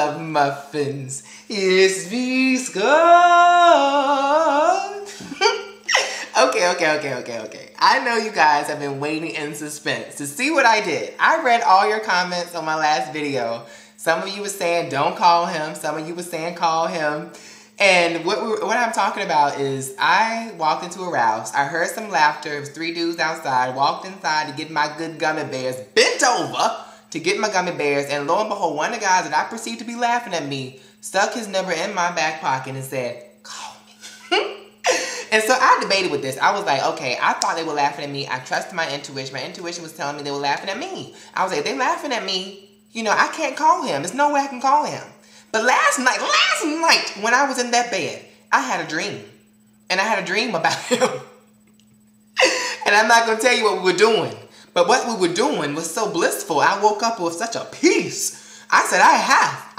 love muffins. It's V Scott. Okay. I know you guys have been waiting in suspense to see what I did. I read all your comments on my last video. Some of you were saying don't call him. Some of you were saying call him. And what I'm talking about is I walked into a Ralph's. I heard some laughter. It was 3 dudes outside. Walked inside to get my good gummy bears. Bent over to get my gummy bears. And lo and behold, one of the guys that I perceived to be laughing at me stuck his number in my back pocket and said, call me. And so I debated with this. I was like, okay, I thought they were laughing at me. I trusted my intuition. My intuition was telling me they were laughing at me. I was like, if they're laughing at me, you know, I can't call him. There's no way I can call him. But last night, when I was in that bed, I had a dream. And I had a dream about him. And I'm not going to tell you what we were doing. But what we were doing was so blissful. I woke up with such a peace. I said, I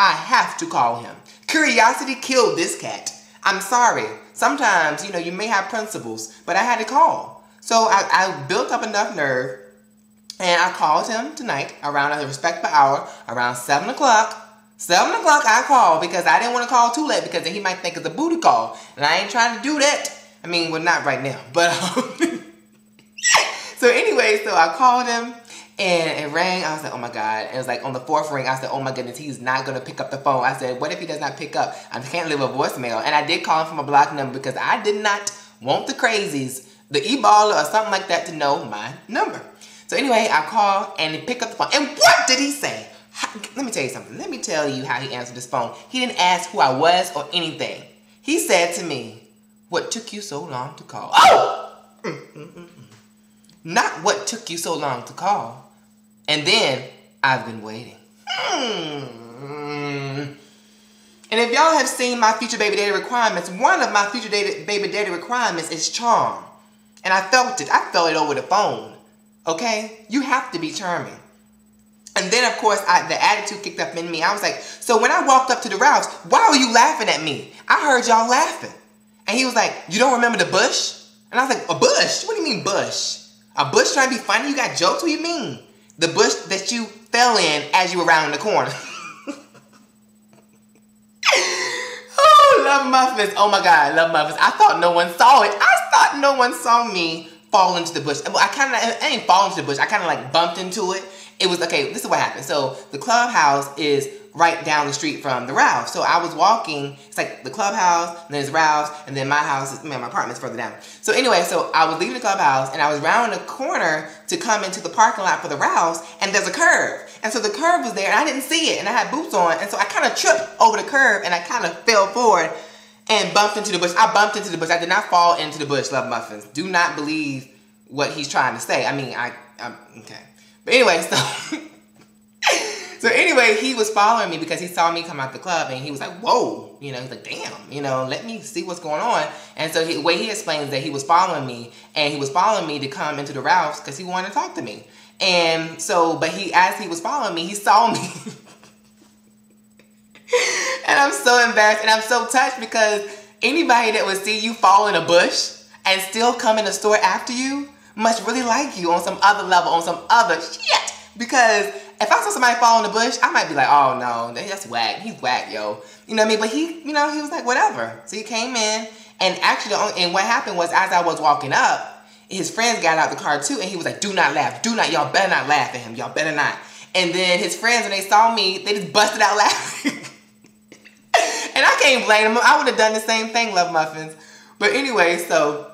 have to call him. Curiosity killed this cat. I'm sorry. Sometimes, you know, you may have principles, but I had to call. So I built up enough nerve, and I called him tonight around a respectful hour, around 7 o'clock. 7 o'clock I called because I didn't want to call too late because then he might think it's a booty call. And I ain't trying to do that. I mean, well, not right now. But, so anyway, so I called him. And it rang. I was like, oh my God. It was like on the 4th ring. I said, oh my goodness, he's not going to pick up the phone. I said, what if he does not pick up? I can't leave a voicemail. And I did call him from a block number because I did not want the crazies, the e-baller or something like that to know my number. So anyway, I called and he picked up the phone. And what did he say? Let me tell you something. Let me tell you how he answered his phone. He didn't ask who I was or anything. He said to me, what took you so long to call? Oh! Not what took you so long to call. And then, I've been waiting. And if y'all have seen my future baby daddy requirements, one of my future baby daddy requirements is charm. And I felt it. I felt it over the phone. Okay? You have to be charming. And then, of course, the attitude kicked up in me. I was like, so when I walked up to the Ralph's, why were you laughing at me? I heard y'all laughing. And he was like, you don't remember the bush? And I was like, a bush? What do you mean bush? A bush trying to be funny? You got jokes? What do you mean? The bush that you fell in as you were around the corner. Oh, love muffins. Oh my God, love muffins. I thought no one saw it. I thought no one saw me fall into the bush. Well, I didn't fall into the bush. I kind of like bumped into it. It was, okay, this is what happened. So the clubhouse is right down the street from the Ralph's. So I was walking, it's like the clubhouse, and then there's Ralph's, and then my house, my apartment's further down. So anyway, so I was leaving the clubhouse, and I was round the corner to come into the parking lot for the Ralph's, and there's a curve. And so the curve was there, and I didn't see it, and I had boots on, and so I kind of tripped over the curve, and I kind of fell forward and bumped into the bush. I bumped into the bush. I did not fall into the bush, love muffins. Do not believe what he's trying to say. I mean, okay. But anyway, so anyway, he was following me because he saw me come out the club and he was like, whoa, you know, he's like, damn, you know, let me see what's going on. And so the way he explains that he was following me and he was following me to come into the Ralph's because he wanted to talk to me. And so, but as he was following me, he saw me. And I'm so embarrassed and I'm so touched because anybody that would see you fall in a bush and still come in the store after you must really like you on some other level, on some other shit. Because if I saw somebody fall in the bush, I might be like, oh no, that's whack. He's whack, yo. You know what I mean? But he, you know, he was like, whatever. So he came in, and actually, and what happened was as I was walking up, his friends got out the car too, and he was like, do not laugh. Do not, y'all better not laugh at him. Y'all better not. And then his friends, when they saw me, they just busted out laughing. And I can't blame them. I would have done the same thing, love muffins. But anyway, so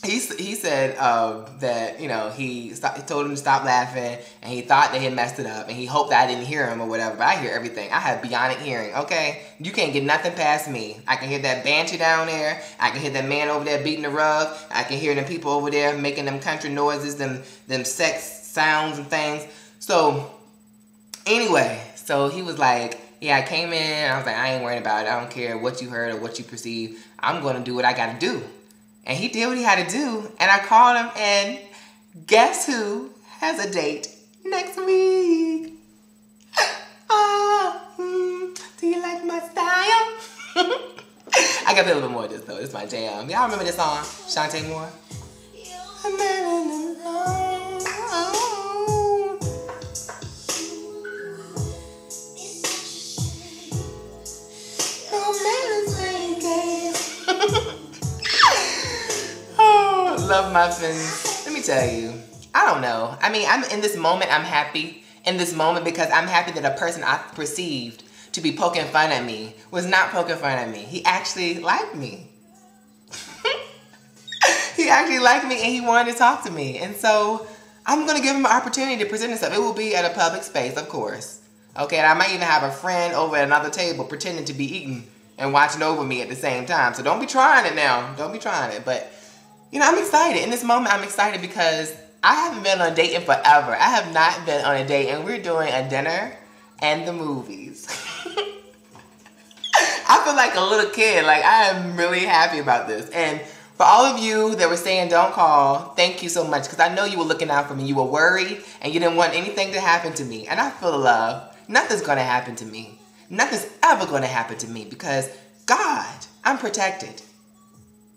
he said that, you know, he told him to stop laughing, and he thought they had messed it up, and he hoped that I didn't hear him or whatever, but I hear everything. I have bionic hearing, okay? You can't get nothing past me. I can hear that banshee down there. I can hear that man over there beating the rug. I can hear them people over there making them country noises, them sex sounds and things. So, anyway, so he was like, yeah, I came in, and I was like, I ain't worried about it. I don't care what you heard or what you perceive. I'm going to do what I got to do. And he did what he had to do. And I called him, and guess who has a date next week? Do you like my style? I got to play a little bit more of this, though. This is my jam. Y'all remember this song? Shantae Moore? Love muffins. Let me tell you, I don't know. I mean, I'm in this moment, I'm happy in this moment because I'm happy that a person I perceived to be poking fun at me was not poking fun at me. He actually liked me. He actually liked me and he wanted to talk to me. And so I'm gonna give him an opportunity to present himself. It will be at a public space, of course. Okay, and I might even have a friend over at another table pretending to be eating and watching over me at the same time. So don't be trying it now. Don't be trying it. But, you know, I'm excited. In this moment, I'm excited because I haven't been on a date in forever. I have not been on a date, and we're doing a dinner and the movies. I feel like a little kid. Like, I am really happy about this. And for all of you that were saying don't call, thank you so much. Because I know you were looking out for me. You were worried, and you didn't want anything to happen to me. And I feel the love. Nothing's going to happen to me. Nothing's ever going to happen to me because God, I'm protected.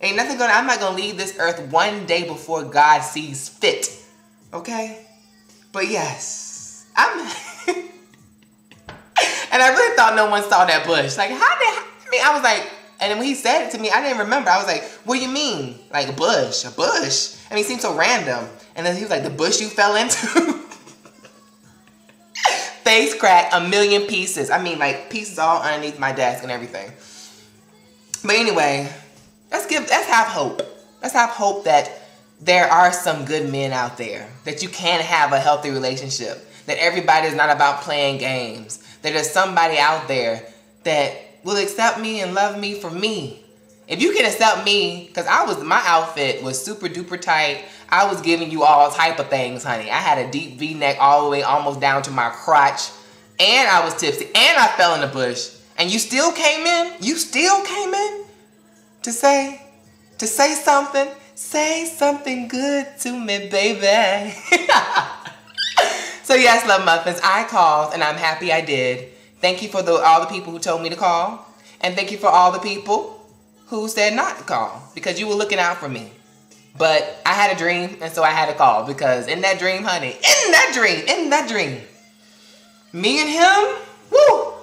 Ain't nothing I'm not going to leave this earth one day before God sees fit. Okay? But yes, and I really thought no one saw that bush. Like, I was like, and then when he said it to me, I didn't remember. I was like, what do you mean? Like a bush? I mean, it seemed so random. And then he was like, the bush you fell into? Face cracked, a million pieces. I mean, like, pieces all underneath my desk and everything. But anyway, let's have hope. Let's have hope that there are some good men out there, that you can have a healthy relationship, that everybody is not about playing games, that there's somebody out there that will accept me and love me for me. If you can accept me, because my outfit was super duper tight. I was giving you all type of things, honey. I had a deep V-neck all the way almost down to my crotch. And I was tipsy. And I fell in the bush. And you still came in? You still came in? To say something? Say something good to me, baby. So yes, Love Muffins, I called and I'm happy I did. Thank you for all the people who told me to call. And thank you for all the people who said not to call, because you were looking out for me. But I had a dream, and so I had to call, because in that dream, honey, in that dream, me and him, woo,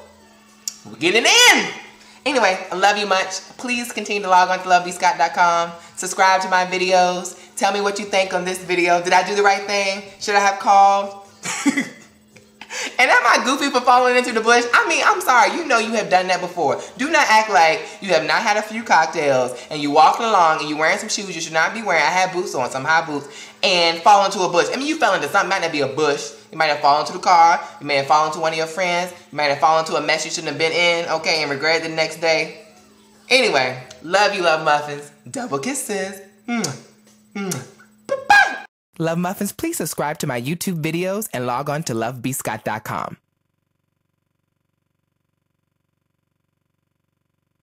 we're getting in. Anyway, I love you much. Please continue to log on to lovebscott.com. Subscribe to my videos. Tell me what you think on this video. Did I do the right thing? Should I have called? And am I goofy for falling into the bush? I mean, I'm sorry. You know you have done that before. Do not act like you have not had a few cocktails and you walking along and you're wearing some shoes you should not be wearing. I had boots on, some high boots, and fall into a bush. I mean, you fell into something. It might not be a bush. You might have fallen into the car. You may have fallen into one of your friends. You might have fallen into a mess you shouldn't have been in, okay, and regret it the next day. Anyway, love you, Love Muffins. Double kisses. Love Muffins, please subscribe to my YouTube videos and log on to lovebscott.com.